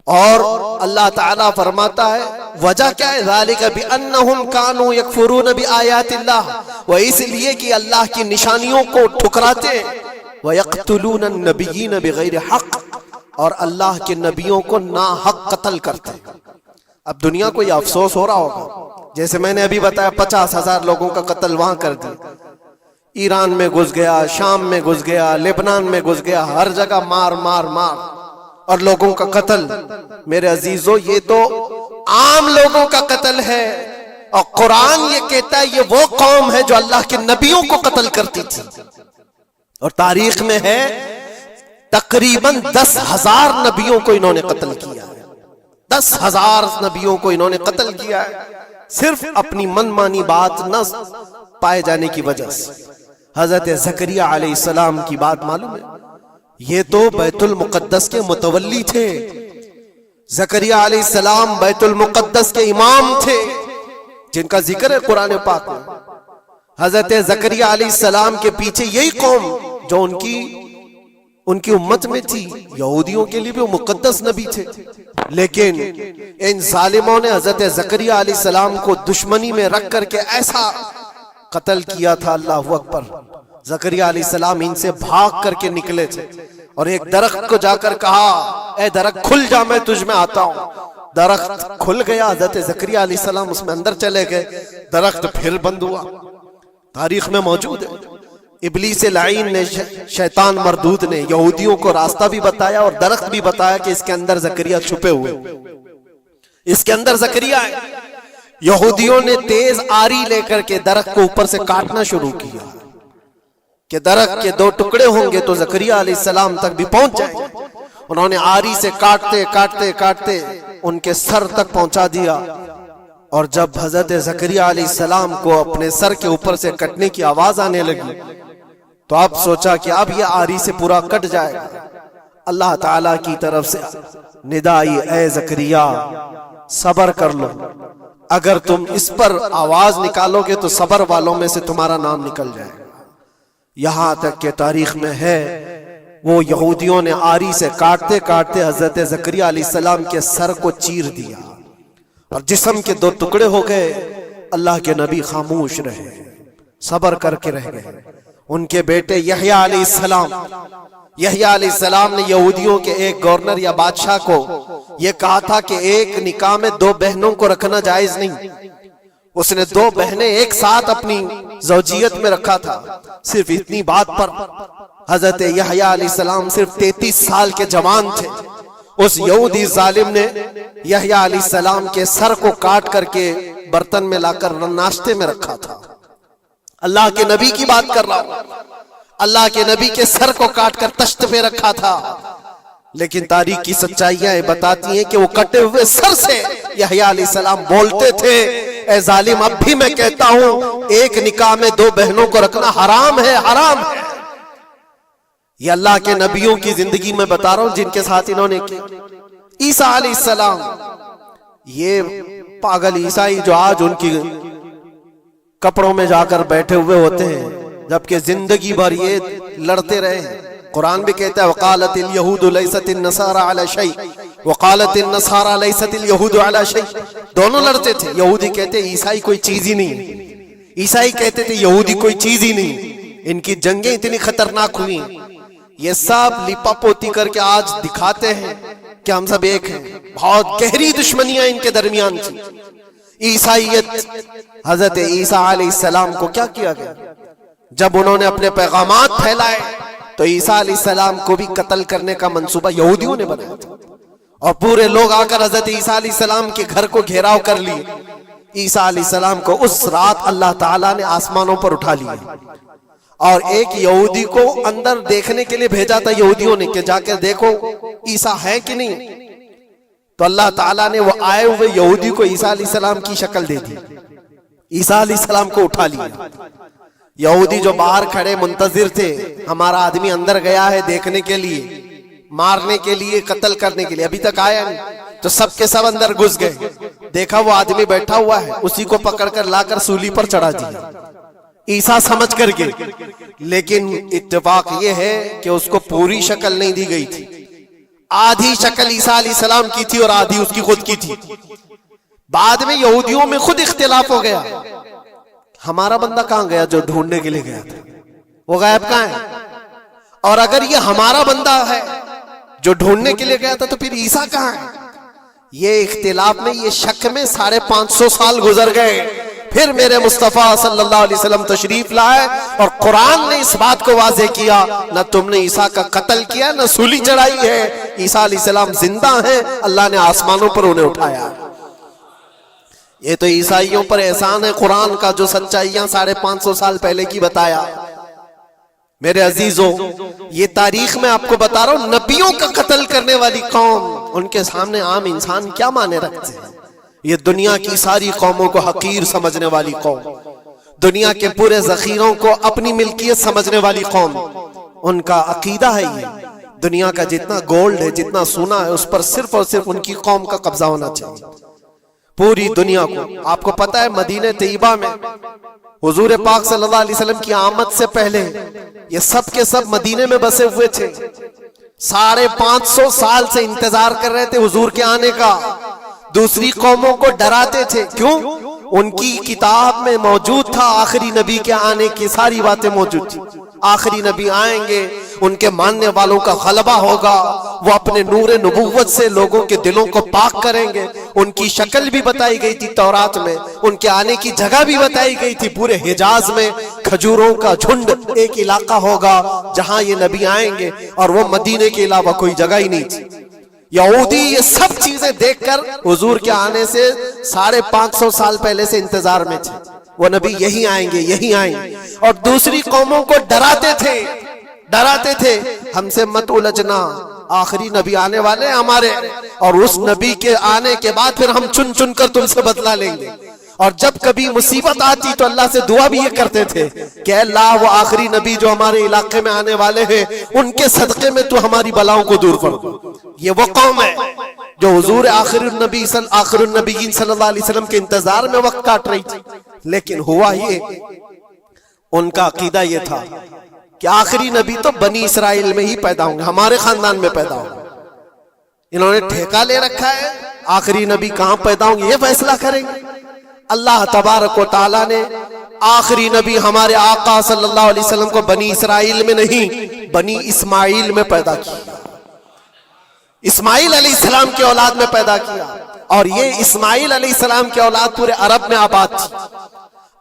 A: اور اللہ تعالیٰ فرماتا ہے وجہ کیا ہے؟ ذالک بانہم کانوا یکفرون بآیات اللہ، وہ اس لیے کہ اللہ کی نشانیوں کو ٹھکراتے ہیں، ویقتلون النبیین بغیر حق، اور اللہ کے نبیوں کو ناحق قتل کرتے ہیں۔ اب دنیا کو یہ افسوس ہو رہا ہوگا، جیسے میں نے ابھی بتایا 50,000 لوگوں کا قتل وہاں کر دیا، ایران میں گھس گیا، شام میں گھس گیا، لبنان میں گھس گیا، ہر جگہ مار مار مار اور لوگوں کا قتل۔ میرے عزیزو، یہ تو عام لوگوں کا قتل ہے، اور قرآن یہ کہتا ہے یہ وہ قوم ہے جو اللہ کے نبیوں کو قتل کرتی تھی۔ اور تاریخ میں ہے تقریباً 10,000 نبیوں کو انہوں نے قتل کیا ہے، 10,000 نبیوں کو انہوں نے قتل کیا ہے۔ صرف اپنی من مانی بات نہ پائے جانے کی وجہ سے۔ حضرت زکریہ علیہ السلام کی بات معلوم ہے، یہ تو بیت المقدس کے متولی تھے۔ زکریہ علیہ السلام بیت المقدس کے امام تھے، جن کا ذکر ہے قرآن پاک میں۔ حضرت زکریہ علیہ السلام کے پیچھے یہی قوم جو ان کی امت میں تھی، یہودیوں کے لیے بھی وہ مقدس نبی تھے، لیکن ان ظالموں نے حضرت زکریہ علیہ السلام کو دشمنی میں رکھ کر کے ایسا قتل کیا تھا، اللہ اکبر۔ زکریہ علیہ السلام ان سے بھاگ کر کے نکلے تھے اور ایک درخت کو جا کر کہا، اے درخت کھل جا، میں تجھ میں آتا ہوں۔ درخت کھل گیا، حضرت زکریہ علیہ السلام اس میں اندر چلے گئے، درخت پھر بند ہوا۔ تاریخ میں موجود ہے، ابلیس لعین نے، شیطان مردود نے یہودیوں کو راستہ بھی بتایا اور درخت بھی بتایا کہ اس کے اندر زکریہ چھپے ہوئے، اس کے اندر زکریہ ہے۔ یہودیوں نے تیز آری لے کر کے درخت کو اوپر سے کاٹنا شروع کیا کہ درخت کے دو ٹکڑے ہوں گے تو زکریہ علیہ السلام تک بھی پہنچ جائیں گے۔ انہوں نے آری سے کاٹتے کاٹتے کاٹتے ان کے سر تک پہنچا دیا، اور جب حضرت زکریہ علیہ السلام کو اپنے سر کے اوپر سے کٹنے کی آواز آنے لگی تو اب سوچا کہ اب یہ آری سے پورا کٹ جائے گا۔ اللہ تعالیٰ کی طرف سے ندا آئی، اے زکریہ صبر کر لو، اگر تم اس پر آواز نکالو گے تو صبر والوں میں سے تمہارا نام نکل جائے گا۔ یہاں تک کہ تاریخ میں ہے وہ یہودیوں نے آری سے کاٹتے کاٹتے حضرت زکریہ علیہ السلام کے سر کو چیر دیا اور جسم کے دو ٹکڑے ہو گئے۔ اللہ کے نبی خاموش رہے، صبر کر کے رہ گئے۔ ان کے بیٹے یحییٰ علیہ السلام، یحییٰ علیہ السلام نے یہودیوں کے ایک گورنر یا بادشاہ کو یہ کہا تھا کہ ایک نکاح میں دو بہنوں کو رکھنا جائز نہیں۔ اس نے دو بہنیں ایک ساتھ اپنی زوجیت میں رکھا تھا۔ صرف اتنی بات پر حضرت یحییٰ علیہ السلام صرف 33 سال کے جوان تھے، اس یہودی ظالم نے یحییٰ علیہ السلام کے سر کو کاٹ کر کے برتن میں لا کر ناشتے میں رکھا تھا۔ اللہ کے نبی کی بات کر رہا ہوں، اللہ کے نبی کے سر کو کاٹ کر تشت پہ رکھا تھا، لیکن تاریخ کی سچائیاں بتاتی ہیں کہ وہ کٹے ہوئے سر سے یحییٰ علیہ السلام بولتے تھے، اے ظالم اب بھی میں کہتا ہوں ایک نکاح میں دو بہنوں کو رکھنا حرام ہے، حرام ہے۔ یہ اللہ کے نبیوں کی زندگی میں بتا رہا ہوں جن کے ساتھ انہوں نے کیا۔ عیسیٰ علیہ السلام، یہ پاگل عیسائی جو آج ان کی کپڑوں میں جا کر بیٹھے ہوئے ہوتے ہیں جبکہ زندگی بھر یہ لڑتے رہے ہیں۔ قرآن بھی کہتا ہے وقالت اليہود لیست النصارى علی شیء وقالت النصارى لیست اليہود علی شیء، دونوں لڑتے تھے۔ یہودی کہتے عیسائی کوئی چیز ہی نہیں، عیسائی کہتے تھے یہودی کوئی چیز ہی نہیں۔ ان کی جنگیں اتنی خطرناک ہوئی، یہ سب لپا پوتی کر کے آج دکھاتے ہیں کہ ہم سب ایک ہیں۔ بہت گہری دشمنیاں ان کے درمیان تھی۔ عیسائیت، حضرت عیسیٰ علیہ السلام کو کیا کیا گیا؟ جب انہوں نے اپنے پیغامات پھیلائے تو عیسیٰ علیہ السلام کو بھی قتل کرنے کا منصوبہ یہودیوں نے بنایا تھا، اور پورے لوگ آ کر حضرت عیسیٰ علیہ السلام کے گھر کو گھیراؤ کر لی۔ عیسیٰ علیہ السلام کو اس رات اللہ تعالیٰ نے آسمانوں پر اٹھا لیا، اور ایک یہودی کو اندر دیکھنے کے لیے بھیجا تھا یہودیوں نے کہ جا کے دیکھو عیسیٰ ہے کہ نہیں، تو اللہ تعالیٰ نے وہ آئے ہوئے یہودی کو عیسیٰ علیہ السلام کی شکل دے دی، عیسیٰ علیہ السلام کو اٹھا لیا۔ یہودی جو باہر کھڑے منتظر تھے، ہمارا آدمی اندر گیا ہے دیکھنے کے لیے، مارنے کے لیے، قتل کرنے کے لیے، ابھی تک آیا نہیں، تو سب کے سب اندر گھس گئے۔ دیکھا وہ آدمی بیٹھا ہوا ہے، اسی کو پکڑ کر لا کر سولی پر چڑھا دیا عیسیٰ سمجھ کر کے۔ لیکن اتفاق یہ ہے کہ اس کو پوری شکل نہیں دی گئی تھی، آدھی شکل عیسیٰ علیہ السلام کی تھی اور آدھی اس کی خود کی تھی۔ بعد میں یہودیوں میں خود اختلاف ہو گیا، ہمارا بندہ کہاں گیا جو ڈھونڈنے کے لیے گیا تھا، وہ غائب کہاں ہے؟ اور اگر یہ ہمارا بندہ ہے جو ڈھونڈنے کے لیے گیا تھا تو پھر عیسیٰ کہاں ہے؟ یہ اختلاف میں، یہ شک میں 550 سال گزر گئے۔ پھر میرے مصطفیٰ صلی اللہ علیہ وسلم تشریف لائے اور قرآن نے اس بات کو واضح کیا، نہ تم نے عیسیٰ کا قتل کیا نہ سولی چڑھائی ہے، عیسیٰ علیہ السلام زندہ ہیں، اللہ نے آسمانوں پر انہیں اٹھایا۔ یہ تو عیسائیوں پر احسان ہے قرآن کا، جو سچائیاں 550 سال پہلے کی بتایا۔ میرے عزیزوں، یہ تاریخ میں آپ کو بتا رہا ہوں، نبیوں کا قتل کرنے والی قوم، ان کے سامنے عام انسان کیا مانے رکھتے ہیں؟ یہ دنیا کی ساری قوموں کو حقیر سمجھنے والی قوم، دنیا کے پورے ذخیروں کو اپنی ملکیت سمجھنے والی قوم، ان کا عقیدہ ہے یہ دنیا کا جتنا گولڈ ہے، جتنا سونا ہے، اس پر صرف اور صرف ان کی قوم کا قبضہ ہونا چاہیے، پوری دنیا کو۔ آپ کو پتا ہے مدینہ طیبہ میں حضور پاک صلی اللہ علیہ وسلم کی آمد سے پہلے یہ سب کے سب مدینے میں بسے ہوئے تھے، 550 سال سے انتظار کر رہے تھے حضور کے آنے کا، دوسری قوموں کو ڈراتے تھے، کیوں؟ ان کی کتاب میں موجود تھا آخری نبی کے آنے کی ساری باتیں موجود تھی، آخری نبی آئیں گے، ان کے ماننے والوں کا غلبہ ہوگا، وہ اپنے نور نبوت سے لوگوں کے دلوں کو پاک کریں گے، ان کی شکل بھی بتائی گئی تھی تورات میں، ان کے آنے کی جگہ بھی بتائی گئی تھی، پورے حجاز میں کھجوروں کا جھنڈ ایک علاقہ ہوگا جہاں یہ نبی آئیں گے، اور وہ مدینے کے علاوہ کوئی جگہ ہی نہیں تھی۔ یہودی یہ سب چیزیں دیکھ کر حضور کے آنے سے 550 سال پہلے سے انتظار میں تھے، وہ نبی یہی آئیں گے، یہی آئیں گے، اور دوسری قوموں کو ڈراتے تھے ہم سے مت الجھنا، آخری نبی آنے والے ہیں ہمارے، اور اس نبی کے آنے کے بعد پھر ہم چن چن کر تم سے بدلہ لیں گے۔ اور جب کبھی مصیبت آتی تو اللہ سے دعا بھی یہ کرتے تھے کہ اللہ وہ آخری نبی جو ہمارے علاقے میں آنے والے ہیں ان کے صدقے میں تو ہماری بلاؤں کو دور کر دو۔ یہ وہ قوم ہے جو حضور آخر النبیین صلی اللہ علیہ وسلم کے انتظار میں وقت کاٹ رہی تھی، لیکن ہوا یہ، ان کا عقیدہ یہ تھا کہ آخری نبی تو بنی اسرائیل میں ہی پیدا ہوں گے، ہمارے خاندان میں پیدا ہوں گے۔ انہوں نے ٹھیکہ لے رکھا ہے آخری نبی کہاں پیدا ہوں گے یہ فیصلہ کریں گے۔ اللہ تبارک و تعالیٰ نے آخری نبی ہمارے آقا صلی اللہ علیہ وسلم کو بنی اسرائیل میں نہیں، بنی اسماعیل میں پیدا کیا، اسماعیل علیہ السلام کی اولاد میں پیدا کیا، اور یہ اسماعیل علیہ السلام کی اولاد پورے عرب میں آباد تھی،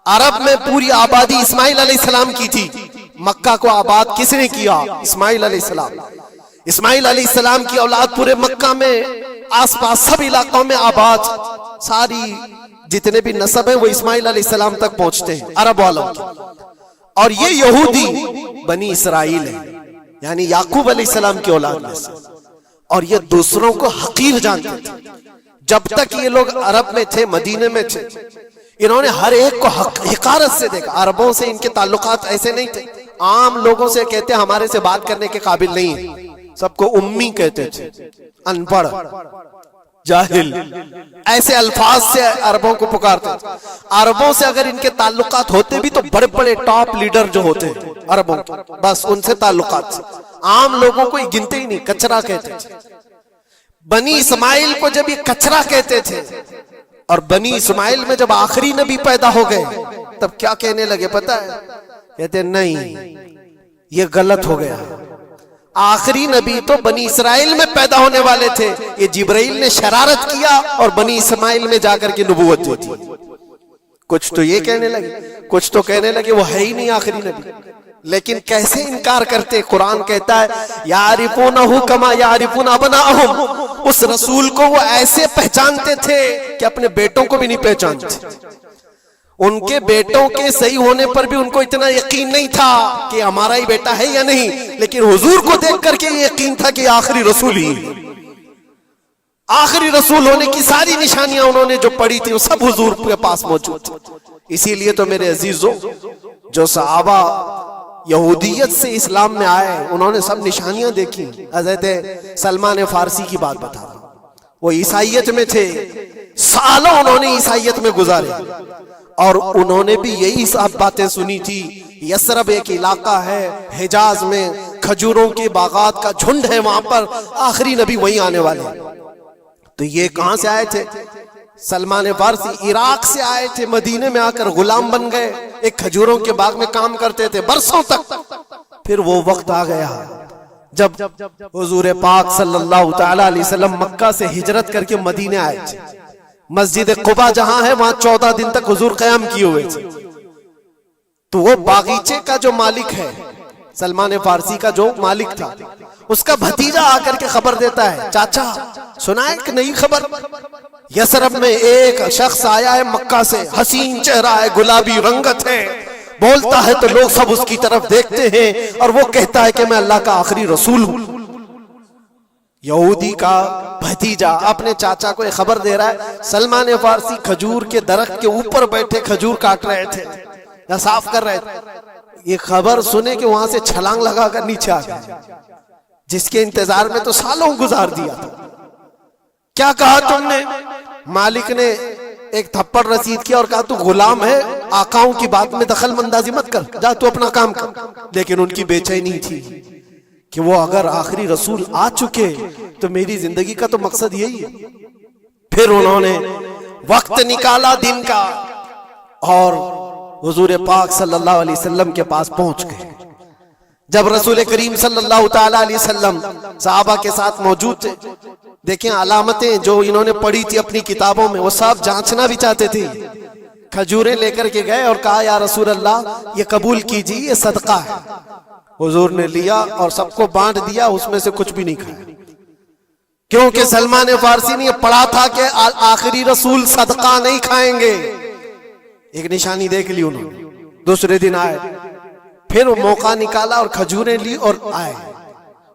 A: عرب میں پوری آبادی اسماعیل علیہ السلام کی تھی۔ مکہ کو آباد کس نے کیا؟ اسماعیل علیہ السلام۔ اسماعیل علیہ السلام کی اولاد پورے مکہ میں آس پاس سب علاقوں میں آباد، ساری جتنے بھی نسب ہیں وہ اسماعیل علیہ السلام تک پہنچتے ہیں عرب والوں کے، اور یہ یہودی بنی اسرائیل ہے، یعنی یعقوب علیہ السلام کی اولاد میں سے، اور یہ دوسروں کو حقیر جانتے تھے۔ جب تک یہ لوگ عرب میں تھے، مدینے میں تھے، انہوں نے ہر ایک کو حقارت سے دیکھا۔ عربوں سے ان کے تعلقات ایسے نہیں تھے، عام لوگوں سے کہتے ہمارے سے بات کرنے کے قابل نہیں ہیں، سب کو امی کہتے تھے، ان پڑھ، جاہل، ایسے الفاظ سے عربوں کو پکارتے تھے۔ عربوں سے اگر ان کے تعلقات ہوتے بھی تو بڑے بڑے ٹاپ لیڈر جو ہوتے ہیں عربوں کے، بس ان سے تعلقات تھے، عام لوگوں کو یہ گنتے ہی نہیں، کچرا کہتے تھے۔ بنی اسماعیل کو جب یہ کچرا کہتے تھے، اور بنی اسماعیل میں جب آخری نبی پیدا ہو گئے تب کیا کہنے لگے پتا ہے؟ کہتے نہیں، یہ غلط ہو گیا، آخری نبی تو بنی اسرائیل میں پیدا ہونے والے تھے، یہ جبرائیل نے شرارت کیا اور بنی اسماعیل میں جا کر کے نبوت دی تھی۔ کچھ تو یہ کہنے لگے، کچھ تو کہنے لگے وہ ہے ہی نہیں آخری نبی، لیکن کیسے انکار کرتے؟ قرآن کہتا ہے یعرفونہ کما یعرفون ابناءہم، اس رسول کو وہ ایسے پہچانتے تھے کہ اپنے بیٹوں کو بھی نہیں پہچانتے۔ ان کے بیٹوں کے صحیح ہونے پر بھی ان کو اتنا یقین نہیں تھا کہ ہمارا ہی بیٹا ہے یا نہیں، لیکن حضور کو دیکھ کر کے یہ یقین تھا کہ آخری رسول ہی، آخری رسول ہونے کی ساری نشانیاں انہوں نے جو پڑھی تھی وہ سب حضور کے پاس موجود تھی۔ اسی لیے تو میرے عزیزوں، جو صحابہ یہودیت سے اسلام میں آئے انہوں نے سب نشانیاں دیکھی۔ حضرت سلمان فارسی کی بات بتا رہا ہوں، وہ عیسائیت میں تھے، سالوں انہوں نے عیسائیت میں گزارے، اور انہوں نے بھی یہی سب باتیں سنی تھی۔ یثرب ایک علاقہ ہے حجاز میں، کھجوروں کے باغات کا جھنڈ ہے، وہاں پر آخری نبی وہیں آنے والے ہیں۔ تو یہ کہاں سے آئے تھے؟ سلمان فارسی عراق سے آئے تھے، مدینے میں آ کر غلام بن گئے، ایک کھجوروں کے باغ میں کام کرتے تھے برسوں تک۔ پھر وہ وقت آ گیا جب حضور پاک صلی اللہ تعالی علیہ وسلم مکہ سے ہجرت کر کے مدینے آئے تھے۔ مسجد قباء جہاں ہے وہاں 14 دن تک حضور قیام کیے ہوئے تھے۔ تو وہ باغیچے کا جو مالک ہے، سلمان فارسی کا جو مالک تھا، اس کا بھتیجا آ کر کے خبر دیتا ہے، چاچا سنا ہے کہ نئی خبر؟ یثرب میں ایک شخص آیا ہے مکہ سے، حسین چہرہ ہے، گلابی رنگت ہے، بولتا ہے تو لوگ سب اس کی طرف دیکھتے ہیں، اور وہ کہتا ہے کہ میں اللہ کا آخری رسول ہوں۔ یہودی کا بھتیجا اپنے چاچا کو ایک خبر دے رہا ہے سلمان فارسی کھجور کے درخت کے اوپر بیٹھے کھجور کاٹ رہے تھے یا صاف کر رہے تھے. یہ خبر سنے کہ وہاں سے چھلانگ لگا کر نیچے آ گئے, جس کے انتظار میں تو سالوں گزار دیا تھا. کیا کہا تم نے؟ مالک نے ایک تھپڑ رسید کیا اور کہا تو غلام ہے, آقاؤں کی بات میں دخل اندازی مت کر, جا تو اپنا کام کر. لیکن ان کی بے چینی تھی کہ وہ اگر آخری رسول آ چکے تو میری زندگی کا تو مقصد یہی ہے. پھر انہوں نے وقت نکالا دن کا اور حضور پاک صلی اللہ علیہ وسلم کے پاس پہنچ گئے. جب رسول کریم صلی اللہ تعالی علیہ وسلم صحابہ کے ساتھ موجود تھے, دیکھیں علامتیں جو انہوں نے پڑھی تھی اپنی کتابوں میں وہ سب جانچنا بھی چاہتے تھے. کھجوریں لے کر کے گئے اور کہا یا رسول اللہ یہ قبول کیجیے, یہ صدقہ ہے. حضور نے لیا اور سب کو بانٹ دیا, اس میں سے کچھ بھی نہیں کھایا, کیونکہ سلمان فارسی نے یہ پڑھا تھا کہ آخری رسول صدقہ نہیں کھائیں گے. ایک نشانی دیکھ لی انہوں نے. دوسرے دن آئے, پھر وہ موقع نکالا اور کھجوریں لی اور آئے.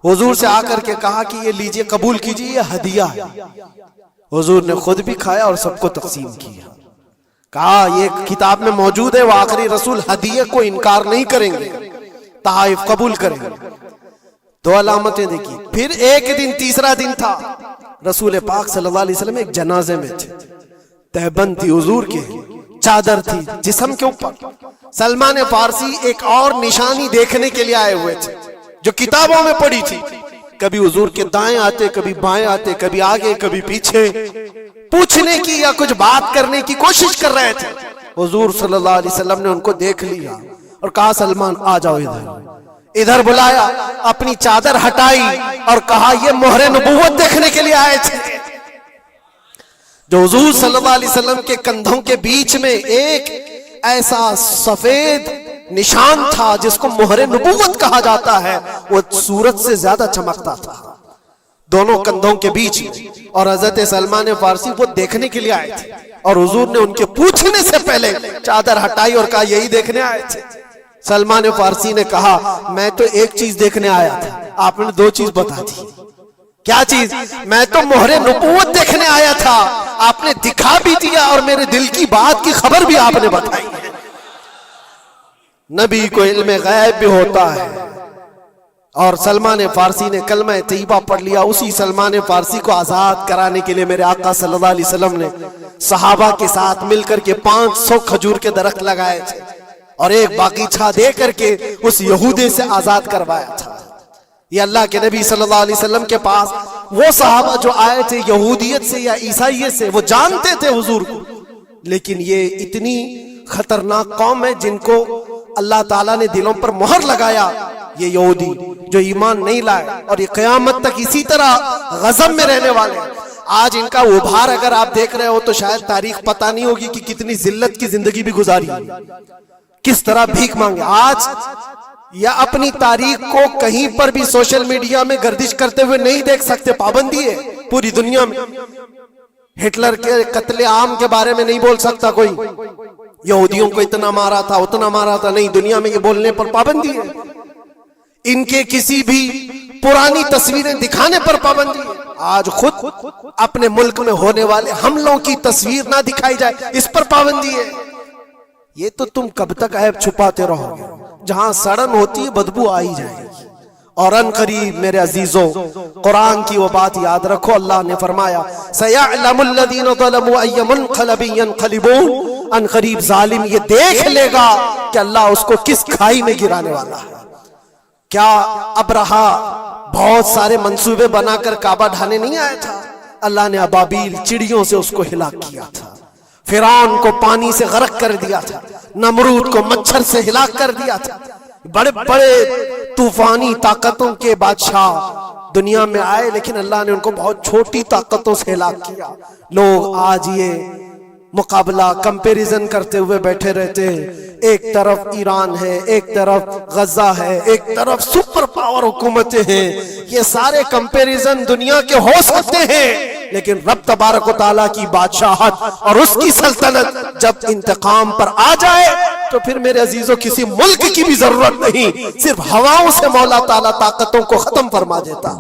A: حضور سے آ کر کے کہا کہ یہ لیجئے, قبول کیجئے, یہ ہدیہ ہے. حضور نے خود بھی کھایا اور سب کو تقسیم کیا. کہا یہ کتاب میں موجود ہے, وہ آخری رسول ہدیے کو انکار نہیں کریں گے, تحائف قبول کریں گے. دو علامتیں دیکھی. پھر ایک دن, تیسرا دن تھا, رسول پاک صلی اللہ علیہ وسلم ایک جنازے میں تھے. تہبند تھی حضور کے, چادر تھی جسم کے اوپر. سلمان فارسی ایک اور نشانی دیکھنے کے لیے آئے ہوئے تھے جو کتابوں میں پڑھی تھی. کبھی حضور کے دائیں آتے, کبھی بائیں آتے, کبھی آگے کبھی پیچھے, پوچھنے کی یا کچھ بات کرنے کی کوشش کر رہے تھے. حضور صلی اللہ علیہ وسلم نے ان کو دیکھ لیا اور کہا سلمان آ جاؤ ادھر. ادھر بلایا, اپنی چادر ہٹائی اور کہا یہ مہر نبوت دیکھنے کے لیے آئے تھے. جو حضور صلی اللہ علیہ وسلم کے کندھوں کے بیچ میں ایک ایسا سفید نشان تھا جس کو مہر نبوت کہا جاتا ہے, وہ سورج سے زیادہ چمکتا تھا دونوں کندھوں کے بیچ میں. اور حضرت سلمان فارسی وہ دیکھنے کے لیے آئے تھے اور حضور نے ان کے پوچھنے سے پہلے چادر ہٹائی اور کہا یہی دیکھنے آئے تھے. سلمان فارسی نے کہا میں تو ایک چیز دیکھنے آیا تھا, آپ نے دو چیز بتا دی. کیا چیز؟ میں تو مہر نبوت دیکھنے آیا تھا, آپ نے دکھا بھی دیا اور میرے دل کی بات کی خبر بھی آپ نے بتائی. نبی کو علم غیب بھی ہوتا ہے. اور سلمان فارسی نے کلمہ طیبہ پڑھ لیا. اسی سلمان فارسی کو آزاد کرانے کے لیے میرے آقا صلی اللہ علیہ وسلم نے صحابہ کے ساتھ مل کر کے 500 کھجور کے درخت لگائے تھے اور ایک باغیچہ دے کر کے اس یہودی سے آزاد کروایا تھا. یہ اللہ کے نبی صلی اللہ علیہ وسلم کے پاس وہ صحابہ جو آئے تھے یہودیت سے یا عیسائیت سے, وہ جانتے تھے حضور کو, لیکن یہ اتنی خطرناک قوم ہے جن کو اللہ تعالیٰ نے دلوں پر مہر لگایا. یہ یہودی جو ایمان نہیں لائے اور یہ قیامت تک اسی طرح غضب میں رہنے والے. آج ان کا ابھار اگر آپ دیکھ رہے ہو تو شاید تاریخ پتہ نہیں ہوگی کہ کتنی ذلت کی زندگی بھی گزاری, کس طرح بھیک مانگے. آج یا اپنی تاریخ کو کہیں پر بھی سوشل میڈیا میں گردش کرتے ہوئے نہیں دیکھ سکتے, پابندی ہے پوری دنیا میں. ہٹلر کے قتل عام کے بارے میں نہیں بول سکتا کوئی, یہودیوں کو اتنا مارا تھا اتنا مارا تھا, نہیں, دنیا میں یہ بولنے پر پابندی ہے. ان کے کسی بھی پرانی تصویریں دکھانے پر پابندی ہے. آج خود اپنے ملک میں ہونے والے حملوں کی تصویر نہ دکھائی جائے, اس پر پابندی ہے. یہ تو تم کب تک عیب چھپاتے رہو گے؟ جہاں سڑن ہوتی ہے بدبو آ ہی جائے گی. اور ان قریب میرے عزیزوں قرآن کی وہ بات یاد رکھو, اللہ نے فرمایا سَيَعْلَمُ الَّذِينَ ظَلَمُوا أَيَّ مُنْقَلَبٍ يَنْقَلِبُونَ. ان قریب ظالم یہ دیکھ لے گا کہ اللہ اس کو کس کھائی میں گرانے والا ہے. کیا ابرہا بہت سارے منصوبے بنا کر کعبہ ڈھانے نہیں آیا تھا؟ اللہ نے ابابیل چڑیوں سے اس کو ہلاک کیا تھا, فرعون کو پانی سے غرق کر دیا تھا, نمرود کو مچھر سے ہلاک کر دیا تھا. بڑے بڑے طوفانی طاقتوں کے بادشاہ دنیا میں آئے, لیکن اللہ نے ان کو بہت چھوٹی طاقتوں سے ہلاک کیا. لوگ آج یہ مقابلہ کمپیریزن کرتے ہوئے بیٹھے رہتے ہیں, ایک طرف ایران ہے, ایک طرف غزہ ہے, ایک طرف سپر پاور حکومتیں ہیں. یہ سارے کمپیریزن دنیا کے ہو سکتے ہیں, لیکن رب تبارک و تعالیٰ کی بادشاہت اور اس کی سلطنت جب انتقام پر آ جائے تو پھر میرے عزیزوں کسی ملک کی بھی ضرورت نہیں, صرف ہواؤں سے مولا تعالیٰ طاقتوں کو ختم فرما دیتا.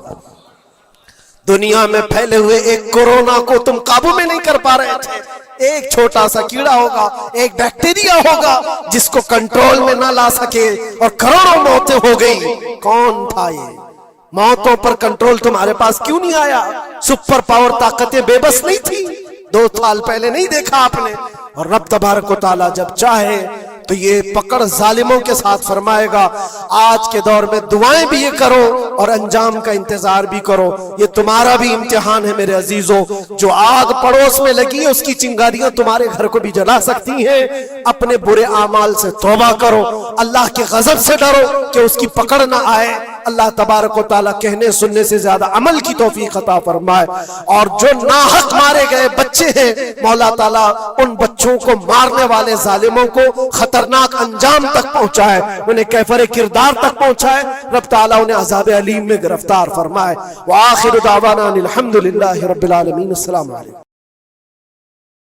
A: دنیا میں پھیلے ہوئے ایک کورونا کو تم قابو میں نہیں کر پا رہے تھے. ایک چھوٹا سا کیڑا ہوگا, ایک بیکٹیریا ہوگا جس کو کنٹرول میں نہ لا سکے اور کروڑوں موتیں ہو گئی. کون تھا یہ؟ موتوں پر کنٹرول تمہارے پاس کیوں نہیں آیا؟ سپر پاور طاقتیں بے بس نہیں تھی؟ 2 سال پہلے نہیں دیکھا آپ نے؟ اور رب تبارک و تعالیٰ جب چاہے تو یہ پکڑ ظالموں کے ساتھ فرمائے گا. آج کے دور میں دعائیں بھی یہ کرو اور انجام کا انتظار بھی کرو. یہ تمہارا بھی امتحان ہے میرے عزیزوں. جو آگ پڑوس میں لگی ہے اس کی چنگاریاں تمہارے گھر کو بھی جلا سکتی ہیں. اپنے برے اعمال سے توبہ کرو, اللہ کے غضب سے ڈرو کہ اس کی پکڑ نہ آئے. اللہ تبارک و تعالیٰ کہنے سننے سے زیادہ عمل کی توفیق عطا فرمائے. اور جو ناحق مارے گئے بچے ہیں, مولا تعالیٰ ان بچوں کو مارنے والے ظالموں کو خطرناک انجام تک پہنچائے, انہیں کیفر کردار تک پہنچائے. رب تعالیٰ انہیں عذاب علیم میں گرفتار فرمائے. وآخر دعوانا الحمدللہ رب العالمین. السلام علیکم.